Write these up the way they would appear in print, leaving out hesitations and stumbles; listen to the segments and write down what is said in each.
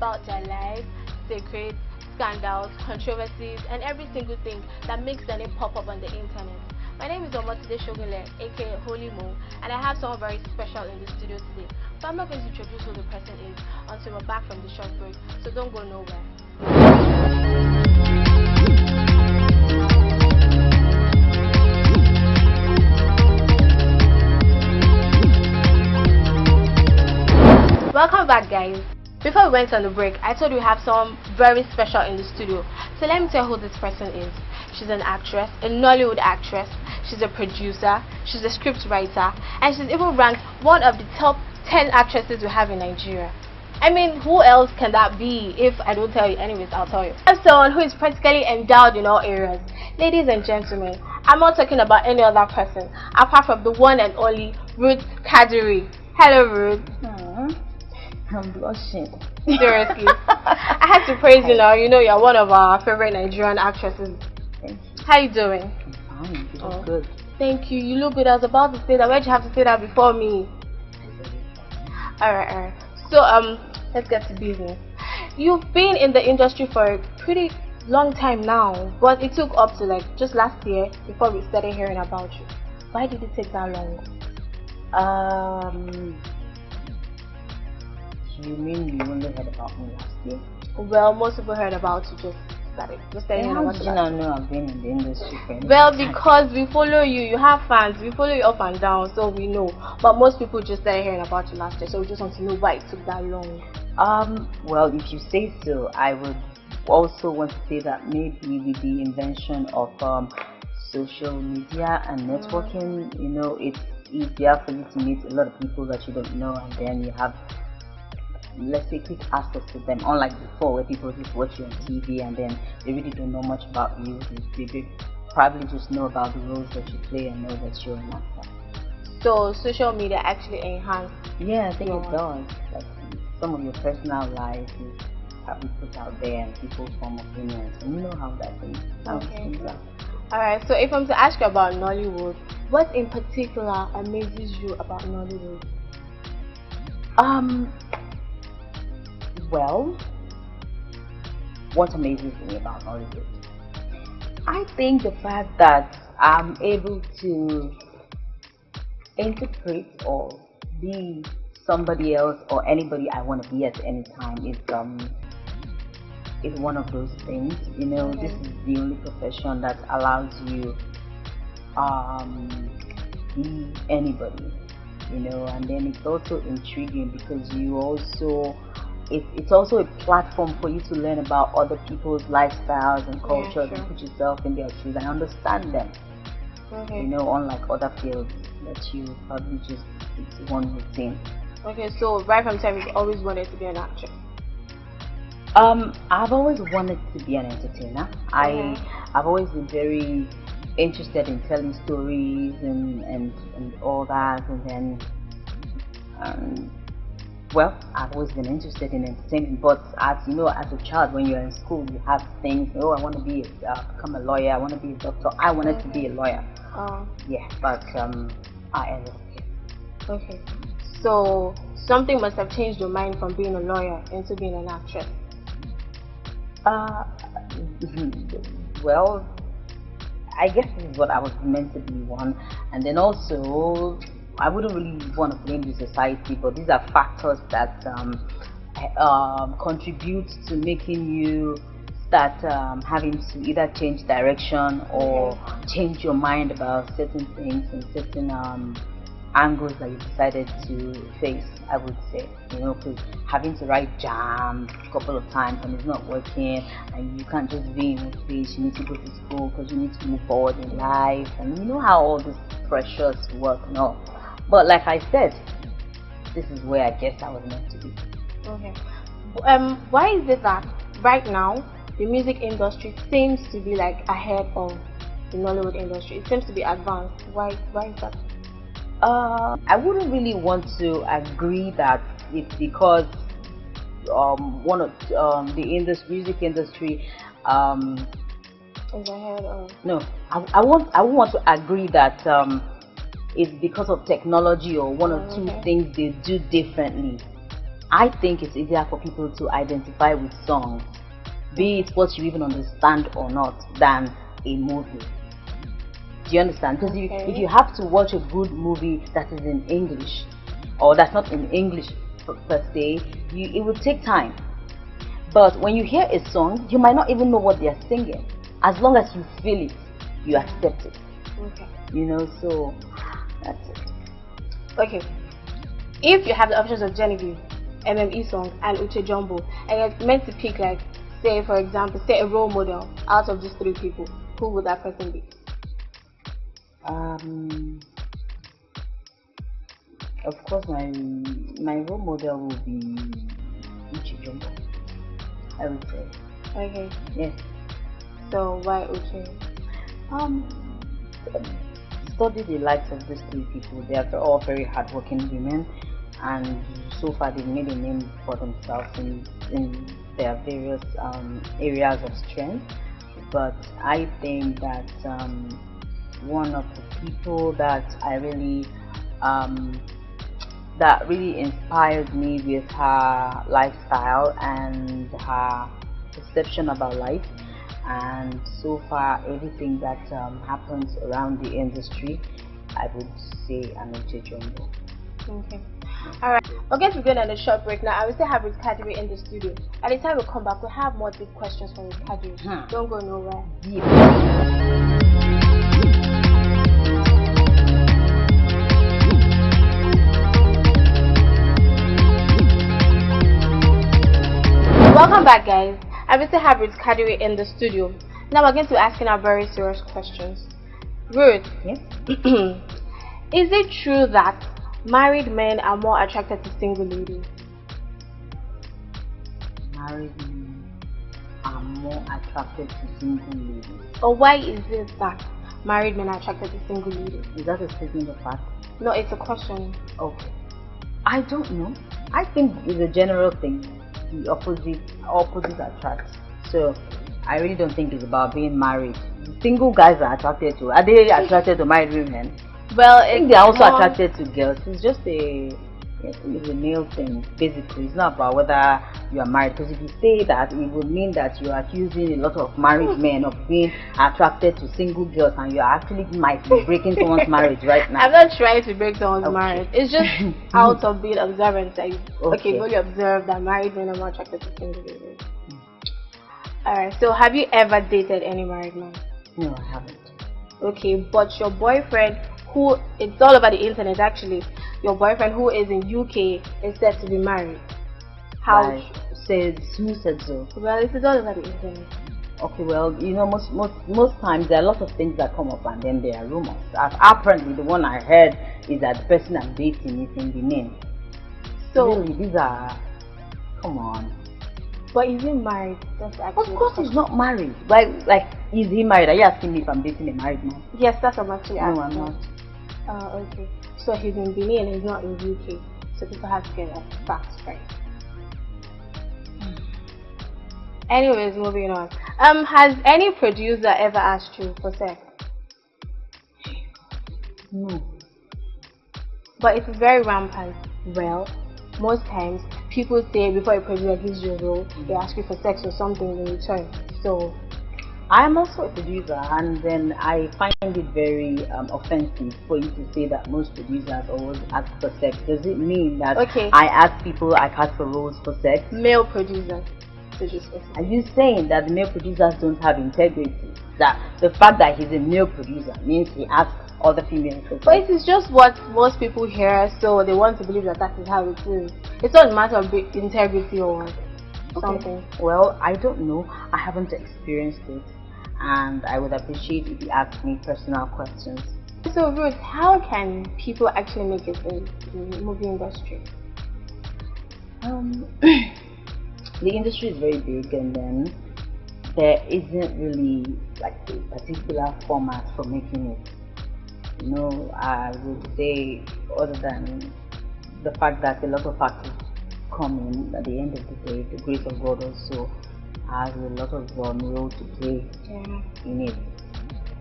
about their life, secrets, scandals, controversies, and every single thing that makes their name pop up on the internet. My name is Omotide Shogule, aka Holy Mo, and I have someone very special in the studio today. But I'm not going to introduce who the person is until we're back from the short break, so don't go nowhere. Welcome back, guys. Before we went on the break, I told you we have someone very special in the studio. So let me tell you who this person is. She's an actress, a Nollywood actress. She's a producer, she's a script writer, and she's even ranked one of the top 10 actresses we have in Nigeria. I mean, who else can that be? If I don't tell you, anyways, I'll tell you. I'm someone who is practically endowed in all areas. Ladies and gentlemen, I'm not talking about any other person apart from the one and only Ruth Kadiri. Hello, Ruth. I'm blushing. Seriously. I had to praise you now. You know you're one of our favorite Nigerian actresses. Thank you. How you doing? I'm fine. You look good. Thank you. You look good. I was about to say that. Why'd you have to say that before me? Alright. So let's get to business. You've been in the industry for a pretty long time now, but it took up to like just last year before we started hearing about you. Why did it take that long? You mean you only heard about me last year? Well, most people heard about you just started hearing How about did you. you not know I've been in the industry for any Well, time? because we follow you, you have fans, we follow you up and down, so we know. But most people just started hearing about you last year, so we just want to know why it took that long. Well, if you say so, I would also want to say that maybe with the invention of social media and networking, you know, it's easier for you to meet a lot of people that you don't know, and then you have, let's say, quick access to them, unlike before where people just watch you on TV and then they really don't know much about you. They probably just know about the roles that you play and know that you're an actor. So social media actually enhanced. Yeah, I think it does. Like some of your personal life is probably put out there and people form opinions, and you know how that thing Okay. Alright, so if I'm to ask you about Nollywood, what in particular amazes you about Nollywood? Well, what amazes me about Hollywood? I think the fact that I'm able to interpret or be somebody else or anybody I want to be at any time is one of those things. You know, this is the only profession that allows you be anybody. You know, and then it's also intriguing because you also it's also a platform for you to learn about other people's lifestyles and cultures and put yourself in their shoes and understand them. You know, unlike other fields that you probably just it's one routine. Okay, so right from time you've always wanted to be an actress. I've always wanted to be an entertainer. I've always been very interested in telling stories and all that, and then well, I've always been interested in entertainment, but as you know, as a child, when you're in school, you have things. Oh, I want to be become a lawyer. I want to be a doctor. I wanted to be a lawyer. Yeah, but I ended up here. Okay, so something must have changed your mind from being a lawyer into being an actress. Well, I guess this is what I was meant to be, one, and then also I wouldn't really want to blame the society, but these are factors that contribute to making you start having to either change direction or change your mind about certain things and certain angles that you decided to face, I would say. You know, because having to write jams a couple of times and it's not working, and you can't just be in one place, you need to go to school because you need to move forward in life, and you know how all these pressures work and all. But like I said, this is where I guess I was meant to be. Okay. Why is it that right now the music industry seems to be like ahead of the Nollywood industry? It seems to be advanced. Why is that? I wouldn't really want to agree that it's because one of the music industry is ahead of. No, I want to agree that it's because of technology or one or two things they do differently. I think it's easier for people to identify with songs, be it what you even understand or not, than a movie. Do you understand? Because if you have to watch a good movie that is in English, or that's not in English per se, it will take time. But when you hear a song, you might not even know what they are singing. As long as you feel it, you accept it. Okay. You know, so that's it. Okay. If you have the options of Genevieve, MME song, and Uche Jumbo, and you're meant to pick, like, say for example, say a role model out of these three people, who would that person be? Of course, my role model will be Uche Jumbo, I would say. Okay. Yes. So why Uche? Study the lives of these three people. They are all very hardworking women, and so far they've made a name for themselves in their various areas of strength. But I think that one of the people that I really that really inspired me with her lifestyle and her perception about life, and so far everything that happens around the industry, I would say Uche Jumbo. Okay. Alright, we're going to go on a short break now. I will still have Ruth Kadiri in the studio. At the time we come back, we'll have more big questions from Ruth Kadiri. Don't go nowhere. Welcome back, guys. I will still have Ruth Kadiri in the studio. Now we're going to be asking our very serious questions. Ruth, Yes? Is it true that married men are more attracted to single ladies? Married men are more attracted to single ladies. Or why is it that married men are attracted to single ladies? Is that a statement of fact? No, it's a question. Okay. I don't know. I think it's a general thing. The opposite attracts. So I really don't think it's about being married. Single guys are attracted to. Are they attracted to married women? Well, I think they're also attracted to girls. It's just it's a male thing, basically. It's not about whether you are married. Because if you say that, it would mean that you are accusing a lot of married men of being attracted to single girls, and you actually might be breaking someone's marriage right now. I'm not trying to break someone's marriage. It's just out of being observant. Okay, you only observe that married men are more attracted to single ladies. Alright, so have you ever dated any married man? No, I haven't. Okay, but your boyfriend, who, it's all over the internet actually, your boyfriend who is in UK is said to be married. How? Who said so? Well, it's all over the internet. Okay, well, you know, most times there are a lot of things that come up and then there are rumors. Apparently, the one I heard is that the person I'm dating is in the name. So really, these are, come on. But is he married? That's actually of course he's not married. Like, is he married? Are you asking me if I'm dating a married man? Yes, that's what I'm actually asking. No, I'm not. Okay. So he's in Benin and he's not in UK. So people have to get that facts right. Anyways, moving on. Has any producer ever asked you for sex? No. But it's very rampant. Well, most times people say before a producer gives you a role, they ask you for sex or something in return. So I'm also a producer, and then I find it very offensive for you to say that most producers always ask for sex. Does it mean that I ask people I cast for roles for sex? Male producers. Are you saying that the male producers don't have integrity? That the fact that he's a male producer means he asks other females for sex? But it is just what most people hear, so they want to believe that that is how it is. It's not a matter of integrity or something. Well, I don't know. I haven't experienced it, and I would appreciate if you ask me personal questions. So Ruth, how can people actually make it in the movie industry? The industry is very big, and then there isn't really like a particular format for making it. You know, I would say, other than the fact that a lot of actors come in, at the end of the day, the grace of God also has a lot of role to play in it.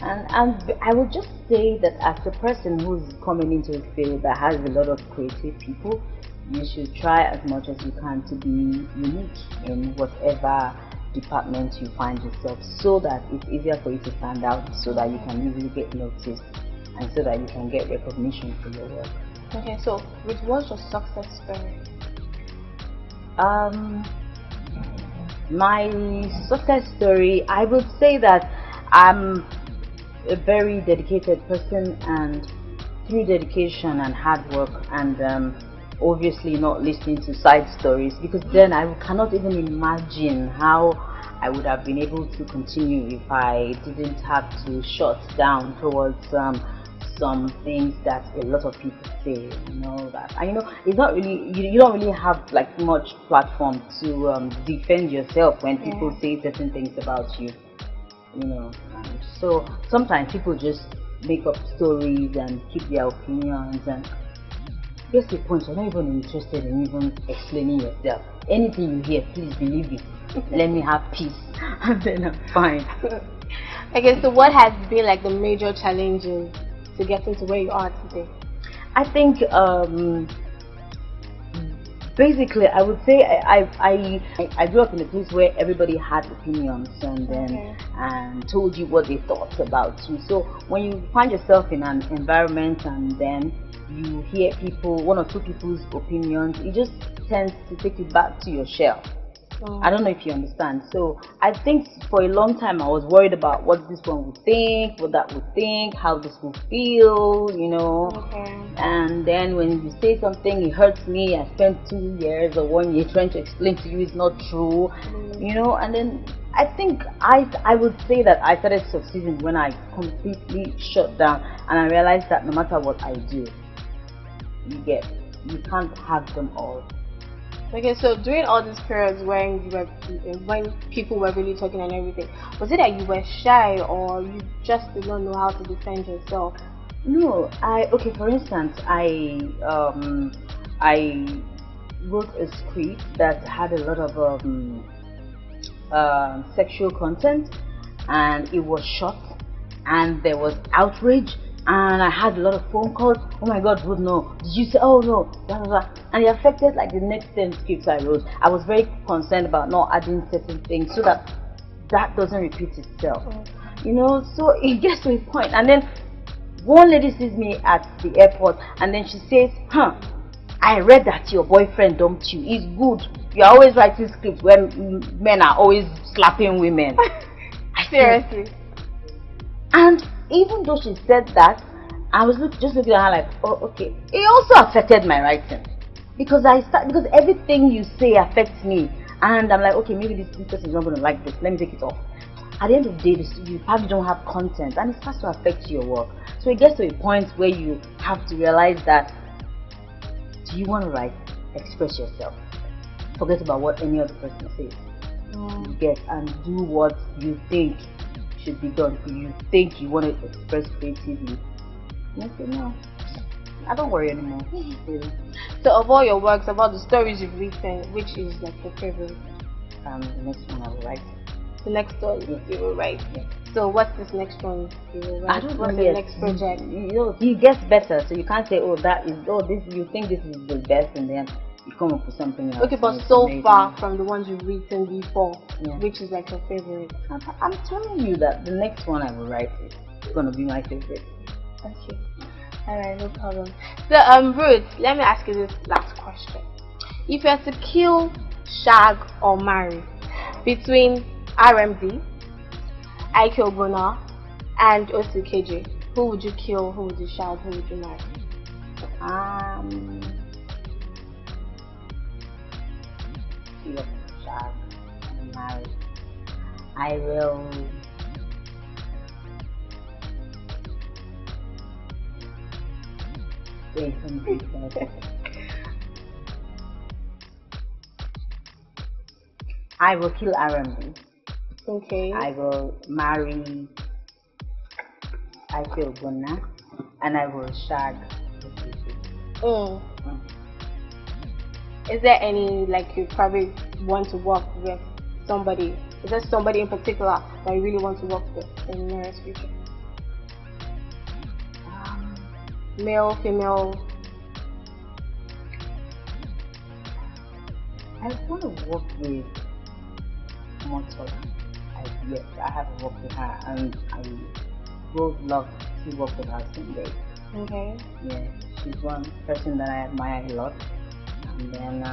And I would just say that as a person who's coming into a field that has a lot of creative people, you should try as much as you can to be unique in whatever department you find yourself, so that it's easier for you to stand out, so that you can easily get noticed, and so that you can get recognition for your work. Okay, so Ruth, what's your success story? My success story, I would say that I'm a very dedicated person, and through dedication and hard work, and obviously not listening to side stories, because then I cannot even imagine how I would have been able to continue if I didn't have to shut down towards some things that a lot of people say, that, and it's not really, you don't really have like much platform to defend yourself when people say certain things about you, so sometimes people just make up stories and keep their opinions, and here's the point, you're not even interested in even explaining yourself. Anything you hear, please believe it. Let me have peace, and then I'm fine. Okay, so what has been like the major challenges to getting to where you are today? I think basically I would say I grew up in a place where everybody had opinions, and then and told you what they thought about you. So when you find yourself in an environment and then you hear one or two people's opinions, it just tends to take you back to your shell. I don't know if you understand. So I think for a long time I was worried about what this one would think, what that would think, how this would feel, And then when you say something, it hurts me. I spent 2 years or 1 year trying to explain to you it's not true, And then I think I would say that I started succeeding when I completely shut down, and I realized that no matter what I do, you can't have them all. Okay, so during all these periods when people were really talking and everything, was it that you were shy, or you just did not know how to defend yourself? No, for instance, I wrote a script that had a lot of sexual content, and it was shot, and there was outrage, and I had a lot of phone calls. Oh my God, Ruth, no. Did you say? Oh no, blah, blah, blah. And it affected like the next 10 scripts I wrote. I was very concerned about not adding certain things so that doesn't repeat itself. So it gets to a point, and then one lady sees me at the airport, and then she says, I read that your boyfriend dumped you. It's good. You're always writing scripts where men are always slapping women. Seriously. And even though she said that, I was just looking at her like, oh, okay. It also affected my writing, because everything you say affects me, and I'm like, okay, maybe this person is not going to like this. Let me take it off. At the end of the day, you probably don't have content, and it starts to affect your work. So it gets to a point where you have to realize that, do you want to write? Express yourself. Forget about what any other person says. And do what you think should be done. If you think you want to express creatively, I say no. I don't worry anymore. So of all your works, about the stories you've written, which is like your favorite? The next one I will write. The next story you will write. So what's this next one you will write? What's the next project? It gets better, so you can't say, you think this is the best, and then you come up with something else. Okay, but so far from the ones you've written before, which is like your favorite? I'm telling you that the next one I will write is going to be my favorite. Okay. Alright, no problem. So Ruth, let me ask you this last question. If you had to kill, shag, or marry between RMD, Ike Ogbonna, and OCKJ, who would you kill, who would you shag, who would you marry? Kill, shag, and marry. I will. Wait, I will kill RMD. Okay. I will marry Ike Ogbonna, and I will shag the Is there any, like, you probably want to work with somebody? Is there somebody in particular that you really want to work with in the nearest future? Male, female? I want to work with Motor. Yes, I haven't worked with her, and I would love to work with her someday. Okay. Yeah, she's one person that I admire a lot, and then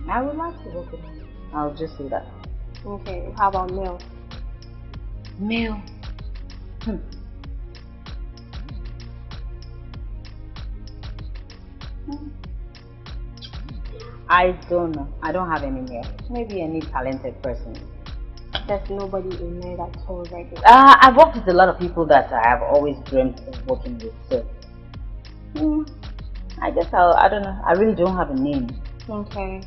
I would like to work with her. I'll just say that. Okay. How about male? Male. Hmm. I don't know. I don't have any male. Maybe any talented person. There's nobody in there that's all right now. I've worked with a lot of people that I have always dreamt of working with. So, I guess I don't know. I really don't have a name. Okay.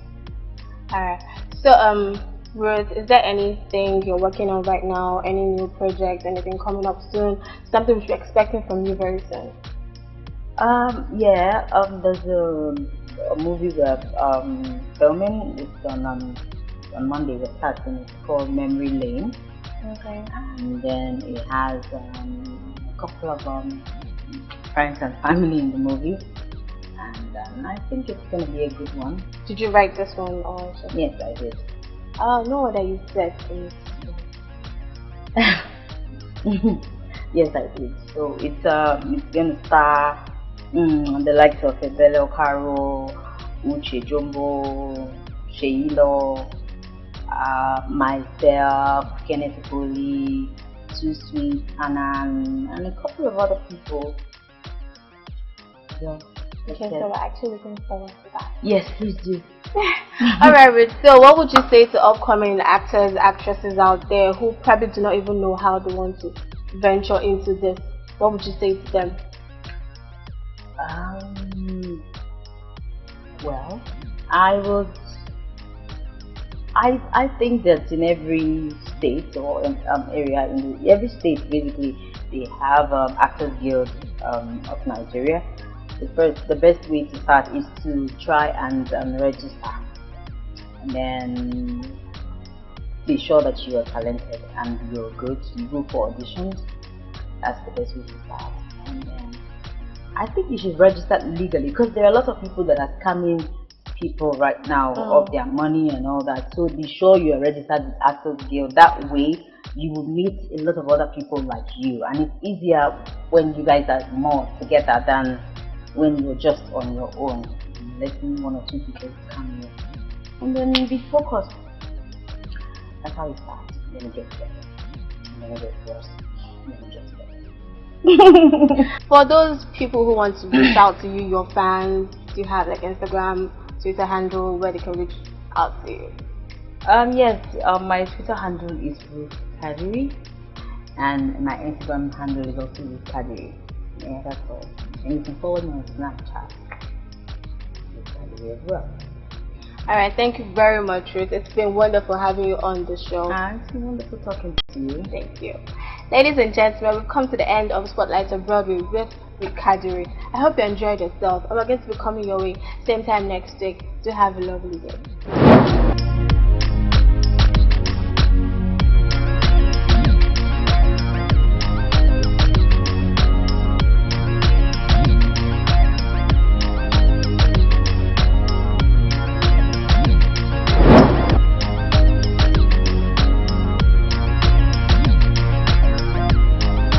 Alright. So, Ruth, is there anything you're working on right now? Any new project? Anything coming up soon? Something we should be expecting from you very soon? Yeah. There's a movie we're filming. It's on Monday. We're starting. It's called Memory Lane. Okay. And then it has a couple of friends and family in the movie. And I think it's gonna be a good one. Did you write this one or? Yes, I did. No, that you said is. Yes, I did. So it's gonna star the likes of Ebele Okaro, Uche Jumbo, Sheilo, myself, Kenneth Poli, Too Sweet, and a couple of other people. Yeah. Okay, so we're actually looking forward to that. Yes, please do. Alright, Ruth. So, what would you say to upcoming actors, actresses out there who probably do not even know how they want to venture into this? What would you say to them? Well, I would. I think that in every state or area, in every state basically, they have Actors Guild of Nigeria. The best way to start is to try and register, and then be sure that you are talented and you're good. You go for auditions. That's the best way to start. And then I think you should register legally, because there are a lot of people that are scamming people right now of their money and all that. So be sure you are registered with Actors Guild. That way you will meet a lot of other people like you, and it's easier when you guys are more together than when you're just on your own, letting one or two people come in. And then be focused. That's how it starts. Then it gets better. And then it gets worse. And then it gets better. For those people who want to reach out to you, your fans, do you have like Instagram, Twitter handle where they can reach out to you? Yes, my Twitter handle is Ruth Kadiri, and my Instagram handle is also Ruth Kadiri. Yeah, that's all. And you can follow me on Snapchat as well. Alright, thank you very much, Ruth. It's been wonderful having you on the show. It's been wonderful talking to you. Thank you. Ladies and gentlemen, we've come to the end of Spotlight on Broadway with Kadiri. I hope you enjoyed yourself, and we're going to be coming your way same time next week. Do have a lovely day.